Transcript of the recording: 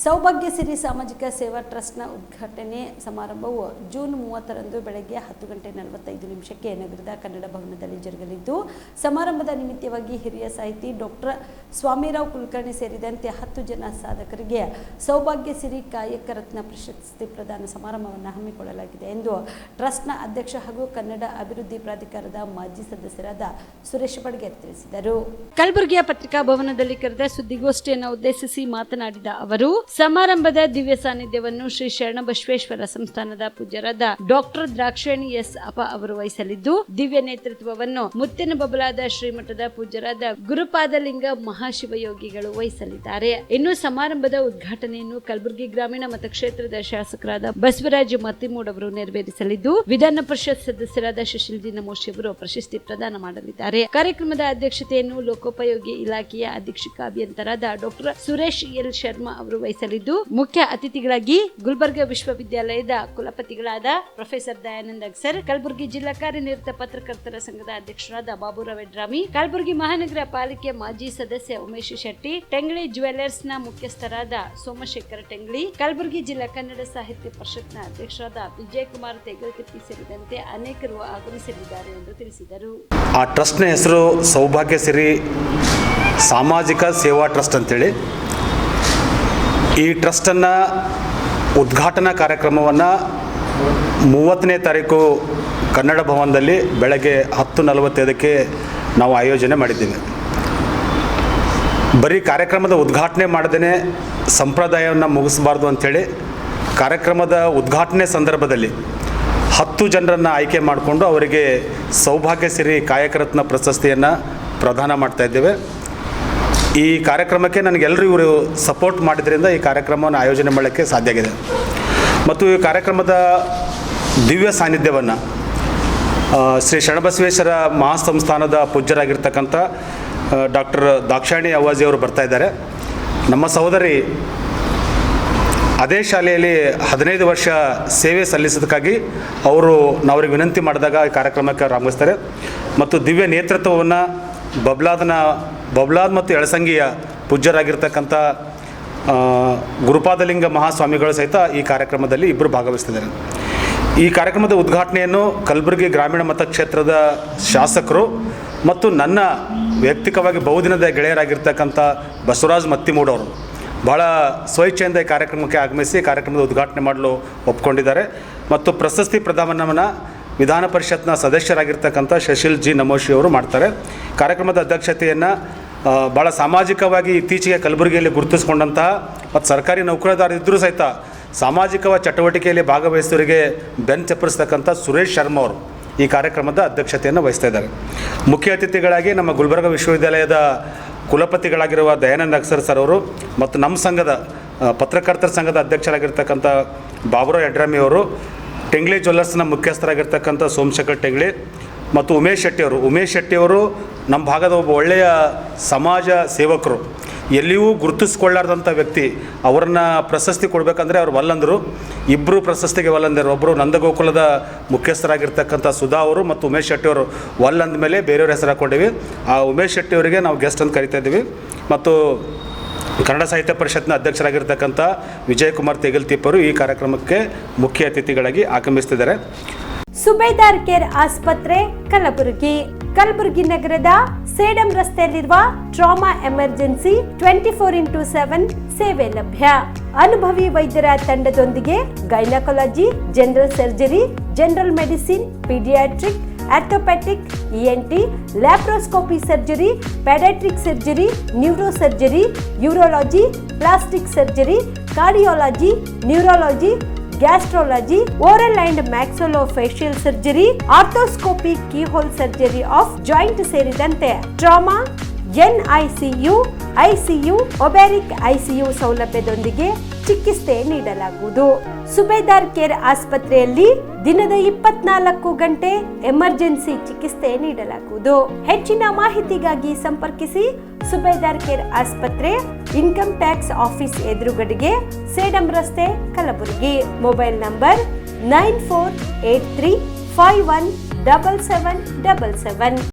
ಸೌಭಾಗ್ಯ ಸಿರಿ ಸಾಮಾಜಿಕ ಸೇವಾ ಟ್ರಸ್ಟ್ನ ಉದ್ಘಾಟನೆ ಸಮಾರಂಭವು ಜೂನ್ 30ರಂದು ಬೆಳಗ್ಗೆ 10:45 ನಗರದ ಕನ್ನಡ ಭವನದಲ್ಲಿ ಜರುಗಲಿದ್ದು, ಸಮಾರಂಭದ ನಿಮಿತ್ತವಾಗಿ ಹಿರಿಯ ಸಾಹಿತಿ ಡಾಕ್ಟರ್ ಸ್ವಾಮಿರಾವ್ ಕುಲಕರ್ಣಿ ಸೇರಿದಂತೆ 10 ಜನ ಸಾಧಕರಿಗೆ ಸೌಭಾಗ್ಯ ಸಿರಿ ಕಾಯಕ ರತ್ನ ಪ್ರಶಸ್ತಿ ಪ್ರದಾನ ಸಮಾರಂಭವನ್ನು ಹಮ್ಮಿಕೊಳ್ಳಲಾಗಿದೆ ಎಂದು ಟ್ರಸ್ಟ್ನ ಅಧ್ಯಕ್ಷ ಹಾಗೂ ಕನ್ನಡ ಅಭಿವೃದ್ಧಿ ಪ್ರಾಧಿಕಾರದ ಮಾಜಿ ಸದಸ್ಯರಾದ ಸುರೇಶ್ ಬಡ್ಗೇರ್ ತಿಳಿಸಿದರು. ಕಲಬುರಗಿಯ ಪತ್ರಿಕಾ ಭವನದಲ್ಲಿ ಕರೆದ ಸುದ್ದಿಗೋಷ್ಠಿಯನ್ನು ಉದ್ದೇಶಿಸಿ ಮಾತನಾಡಿದ ಅವರು, ಸಮಾರಂಭದ ದಿವ್ಯ ಸಾನ್ನಿಧ್ಯವನ್ನು ಶ್ರೀ ಶರಣಬಸವೇಶ್ವರ ಸಂಸ್ಥಾನದ ಪೂಜ್ಯರಾದ ಡಾಕ್ಟರ್ ದ್ರಾಕ್ಷಾಯಣಿ ಎಸ್ ಅಪ ಅವರು ವಹಿಸಲಿದ್ದು, ದಿವ್ಯ ನೇತೃತ್ವವನ್ನು ಮುತ್ತಿನ ಬಬಲಾದ ಶ್ರೀಮಠದ ಪೂಜ್ಯರಾದ ಗುರುಪಾದಲಿಂಗ ಮಹಾಶಿವಯೋಗಿಗಳು ವಹಿಸಲಿದ್ದಾರೆ. ಇನ್ನು ಸಮಾರಂಭದ ಉದ್ಘಾಟನೆಯನ್ನು ಕಲಬುರಗಿ ಗ್ರಾಮೀಣ ಮತಕ್ಷೇತ್ರದ ಶಾಸಕರಾದ ಬಸವರಾಜ ಮತ್ತಿಮೂಡ್ ಅವರು ನೆರವೇರಿಸಲಿದ್ದು, ವಿಧಾನ ಪರಿಷತ್ ಸದಸ್ಯರಾದ ಶಶಿಲ್ ನಮೋಶಿ ಅವರು ಪ್ರಶಸ್ತಿ ಪ್ರದಾನ ಮಾಡಲಿದ್ದಾರೆ. ಕಾರ್ಯಕ್ರಮದ ಅಧ್ಯಕ್ಷತೆಯನ್ನು ಲೋಕೋಪಯೋಗಿ ಇಲಾಖೆಯ ಅಧೀಕ್ಷಕ ಅಭಿಯಂತರಾದ ಡಾಕ್ಟರ್ ಸುರೇಶ್ ಎಲ್ ಶರ್ಮಾ ಅವರು ವಹಿಸಲಿದ್ದು, ಮುಖ್ಯ ಅತಿಥಿಗಳಾಗಿ ಗುಲ್ಬರ್ಗಾ ವಿಶ್ವವಿದ್ಯಾಲಯದ ಕುಲಪತಿಗಳಾದ ಪ್ರೊಫೆಸರ್ ದಯಾನಂದ ಅಗಸರ್, ಕಲಬುರಗಿ ಜಿಲ್ಲಾ ಕಾರ್ಯನಿರತ ಪತ್ರಕರ್ತರ ಸಂಘದ ಅಧ್ಯಕ್ಷರಾದ ಬಾಬುರಾವ್ ಎಡ್ರಾಮಿ, ಕಲಬುರಗಿ ಮಹಾನಗರ ಪಾಲಿಕೆ ಮಾಜಿ ಸದಸ್ಯ ಉಮೇಶ್ ಶೆಟ್ಟಿ, ಟೆಂಗ್ಳಿ ಜ್ಯುವೆಲ್ಲರ್ಸ್ ನ ಮುಖ್ಯಸ್ಥರಾದ ಸೋಮಶೇಖರ್ ಟೆಂಗ್ಳಿ, ಕಲಬುರಗಿ ಜಿಲ್ಲಾ ಕನ್ನಡ ಸಾಹಿತ್ಯ ಪರಿಷತ್ನ ಅಧ್ಯಕ್ಷರಾದ ವಿಜಯಕುಮಾರ್ ತೆಗಲ್ತಿಪ್ಪಿ ಸೇರಿದಂತೆ ಅನೇಕರು ಆಗಮಿಸಲಿದ್ದಾರೆ ಎಂದು ತಿಳಿಸಿದರು. ಆ ಟ್ರಸ್ಟ್ನ ಹೆಸರು ಸೌಭಾಗ್ಯ ಸಿರಿ ಸಾಮಾಜಿಕ ಸೇವಾ ಟ್ರಸ್ಟ್ ಅಂತೇಳಿ. ಈ ಟ್ರಸ್ಟನ್ನು ಉದ್ಘಾಟನಾ ಕಾರ್ಯಕ್ರಮವನ್ನು 30ನೇ ತಾರೀಕು ಕನ್ನಡ ಭವನದಲ್ಲಿ ಬೆಳಗ್ಗೆ 10:45ಕ್ಕೆ ನಾವು ಆಯೋಜನೆ ಮಾಡಿದ್ದೀವಿ. ಬರೀ ಕಾರ್ಯಕ್ರಮದ ಉದ್ಘಾಟನೆ ಮಾಡದೇ ಸಂಪ್ರದಾಯವನ್ನು ಮುಗಿಸಬಾರ್ದು ಅಂಥೇಳಿ ಕಾರ್ಯಕ್ರಮದ ಉದ್ಘಾಟನೆ ಸಂದರ್ಭದಲ್ಲಿ 10 ಜನರನ್ನು ಆಯ್ಕೆ ಮಾಡಿಕೊಂಡು ಅವರಿಗೆ ಸೌಭಾಗ್ಯ ಸಿರಿ ಕಾಯಕ ರತ್ನ ಪ್ರಶಸ್ತಿಯನ್ನು ಪ್ರದಾನ ಮಾಡ್ತಾ ಇದ್ದೇವೆ. ಈ ಕಾರ್ಯಕ್ರಮಕ್ಕೆ ನನಗೆಲ್ಲರೂ ಇವರು ಸಪೋರ್ಟ್ ಮಾಡಿದ್ರಿಂದ ಈ ಕಾರ್ಯಕ್ರಮವನ್ನು ಆಯೋಜನೆ ಮಾಡೋಕ್ಕೆ ಸಾಧ್ಯ ಆಗಿದೆ. ಮತ್ತು ಈ ಕಾರ್ಯಕ್ರಮದ ದಿವ್ಯ ಸಾನ್ನಿಧ್ಯವನ್ನು ಶ್ರೀ ಶರಣಬಸವೇಶ್ವರ ಮಹಾಸಂಸ್ಥಾನದ ಪೂಜ್ಯರಾಗಿರ್ತಕ್ಕಂಥ ಡಾಕ್ಟರ್ ದಾಕ್ಷಾಯಣಿ ಅವ್ವಾಜಿ ಅವರು ಬರ್ತಾ ಇದ್ದಾರೆ. ನಮ್ಮ ಸಹೋದರಿ ಅದೇ ಶಾಲೆಯಲ್ಲಿ 15 ವರ್ಷ ಸೇವೆ ಸಲ್ಲಿಸೋದಕ್ಕಾಗಿ ಅವ್ರಿಗೆ ವಿನಂತಿ ಮಾಡಿದಾಗ ಈ ಕಾರ್ಯಕ್ರಮಕ್ಕೆ ಆರಂಭಿಸ್ತಾರೆ. ಮತ್ತು ದಿವ್ಯ ನೇತೃತ್ವವನ್ನು ಬಬ್ಲಾದ್ ಮತ್ತು ಎಳಸಂಗಿಯ ಪೂಜ್ಯರಾಗಿರ್ತಕ್ಕಂಥ ಗುರುಪಾದಲಿಂಗ ಮಹಾಸ್ವಾಮಿಗಳು ಸಹಿತ ಈ ಕಾರ್ಯಕ್ರಮದಲ್ಲಿ ಇಬ್ಬರು ಭಾಗವಹಿಸ್ತಿದ್ದಾರೆ. ಈ ಕಾರ್ಯಕ್ರಮದ ಉದ್ಘಾಟನೆಯನ್ನು ಕಲಬುರಗಿ ಗ್ರಾಮೀಣ ಮತಕ್ಷೇತ್ರದ ಶಾಸಕರು ಮತ್ತು ನನ್ನ ವೈಯಕ್ತಿಕವಾಗಿ ಬಹುದಿನದ ಗೆಳೆಯರಾಗಿರ್ತಕ್ಕಂಥ ಬಸವರಾಜ ಮತ್ತಿಮೂಡ್ ಅವರು ಭಾಳ ಸ್ವಇಚ್ಛೆಯಿಂದ ಈ ಕಾರ್ಯಕ್ರಮಕ್ಕೆ ಆಗಮಿಸಿ ಕಾರ್ಯಕ್ರಮದ ಉದ್ಘಾಟನೆ ಮಾಡಲು ಒಪ್ಕೊಂಡಿದ್ದಾರೆ. ಮತ್ತು ಪ್ರಶಸ್ತಿ ಪ್ರದಾನವನ್ನು ವಿಧಾನ ಪರಿಷತ್ನ ಸದಸ್ಯರಾಗಿರ್ತಕ್ಕಂಥ ಶಶಿಲ್ ನಮೋಶಿ ಅವರು ಮಾಡ್ತಾರೆ. ಕಾರ್ಯಕ್ರಮದ ಅಧ್ಯಕ್ಷತೆಯನ್ನು ಭಾಳ ಸಾಮಾಜಿಕವಾಗಿ ಇತ್ತೀಚೆಗೆ ಕಲಬುರಗಿಯಲ್ಲಿ ಗುರುತಿಸ್ಕೊಂಡಂತಹ ಮತ್ತು ಸರ್ಕಾರಿ ನೌಕರದಾರರಿದ್ದರೂ ಸಹಿತ ಸಾಮಾಜಿಕ ಚಟುವಟಿಕೆಯಲ್ಲಿ ಭಾಗವಹಿಸೋರಿಗೆ ಬೆನ್ ಚಪ್ಪರಿಸ್ತಕ್ಕಂಥ ಸುರೇಶ್ ಶರ್ಮಾ ಅವರು ಈ ಕಾರ್ಯಕ್ರಮದ ಅಧ್ಯಕ್ಷತೆಯನ್ನು ವಹಿಸ್ತಾ ಇದ್ದಾರೆ. ಮುಖ್ಯ ಅತಿಥಿಗಳಾಗಿ ನಮ್ಮ ಗುಲ್ಬರ್ಗಾ ವಿಶ್ವವಿದ್ಯಾಲಯದ ಕುಲಪತಿಗಳಾಗಿರುವ ದಯಾನಂದ ಅಗಸರ್ ಸರ್ ಅವರು ಮತ್ತು ನಮ್ಮ ಸಂಘದ ಪತ್ರಕರ್ತರ ಸಂಘದ ಅಧ್ಯಕ್ಷರಾಗಿರ್ತಕ್ಕಂಥ ಬಾಬುರಾವ್ ಎಡ್ರಾಮಿ ಅವರು, ಟೆಂಗ್ಳಿ ಜ್ಯುವೆಲ್ಲರ್ಸ್ನ ಮುಖ್ಯಸ್ಥರಾಗಿರ್ತಕ್ಕಂಥ ಸೋಮಶೇಖರ್ ಟೆಂಗ್ಳಿ ಮತ್ತು ಉಮೇಶ್ ಶೆಟ್ಟಿ ಅವರು ನಮ್ಮ ಭಾಗದ ಒಬ್ಬ ಒಳ್ಳೆಯ ಸಮಾಜ ಸೇವಕರು, ಎಲ್ಲಿಯೂ ಗುರುತಿಸ್ಕೊಳ್ಳಾರ್ದಂಥ ವ್ಯಕ್ತಿ. ಅವ್ರನ್ನ ಪ್ರಶಸ್ತಿ ಕೊಡಬೇಕಂದ್ರೆ ಅವ್ರು ವಲ್ಲಂದರು. ಇಬ್ಬರು ಪ್ರಶಸ್ತಿಗೆ ವಲ್ಲಂದರು. ಒಬ್ಬರು ನಂದಗೋಕುಲದ ಮುಖ್ಯಸ್ಥರಾಗಿರ್ತಕ್ಕಂಥ ಸುಧಾ ಅವರು ಮತ್ತು ಉಮೇಶ್ ಶೆಟ್ಟಿ ಅವರು ವಲ್ಲಂದ ಮೇಲೆ ಬೇರೆಯವ್ರ ಹೆಸರು ಹಾಕ್ಕೊಂಡಿವಿ. ಆ ಉಮೇಶ್ ಶೆಟ್ಟಿ ಅವರಿಗೆ ನಾವು ಗೆಸ್ಟ್ ಅಂತ ಕರಿತಾ ಇದ್ದೀವಿ. ಮತ್ತು ಕನ್ನಡ ಸಾಹಿತ್ಯ ಪರಿಷತ್ನ ಅಧ್ಯಕ್ಷರಾಗಿರ್ತಕ್ಕಂಥ ವಿಜಯಕುಮಾರ್ ತೆಗಲ್ತಿಪ್ಪರು ಈ ಕಾರ್ಯಕ್ರಮಕ್ಕೆ ಮುಖ್ಯ ಅತಿಥಿಗಳಾಗಿ ಆಗಮಿಸ್ತಿದ್ದಾರೆ. ಸುಬೇದಾರ್ ಕೇರ್ ಆಸ್ಪತ್ರೆ ಕಲಬುರಗಿ ನಗರದ ಸೇಡಂ ರಸ್ತೆಯಲ್ಲಿರುವ ಟ್ರಾಮಾ ಎಮರ್ಜೆನ್ಸಿ 24x7 ಸೇವೆ ಲಭ್ಯ. ಅನುಭವಿ ವೈದ್ಯರ ತಂಡದೊಂದಿಗೆ gynaecology, general surgery, general medicine, paediatric, orthopaedic, ENT, laparoscopy surgery, paediatric surgery, neuro surgery, urology, plastic surgery, cardiology, neurology, gastrology, oral and maxillofacial surgery, arthroscopy, keyhole surgery of joint ಸೇರಿದಂತೆ trauma, NICU, ICU, ಒಬ್ಯಾರಿಕ್ ICU ಸೌಲಭ್ಯದೊಂದಿಗೆ ಚಿಕಿತ್ಸೆ ನೀಡಲಾಗುವುದು. ಸುಬೇದಾರ್ care ಆಸ್ಪತ್ರೆಯಲ್ಲಿ ದಿನದ 24 ಗಂಟೆ emergency ಚಿಕಿತ್ಸೆ ನೀಡಲಾಗುವುದು. ಹೆಚ್ಚಿನ ಮಾಹಿತಿಗಾಗಿ ಸಂಪರ್ಕಿಸಿ ಸುಬೇದಾರ್ ಕೇರ್ ಆಸ್ಪತ್ರೆ, ಇನ್ಕಮ್ ಟ್ಯಾಕ್ಸ್ ಆಫೀಸ್ ಎದುರುಗಡೆಗೆ, ಸೇಡಂ ರಸ್ತೆ, ಕಲಬುರಗಿ. Mobile number 9483517777.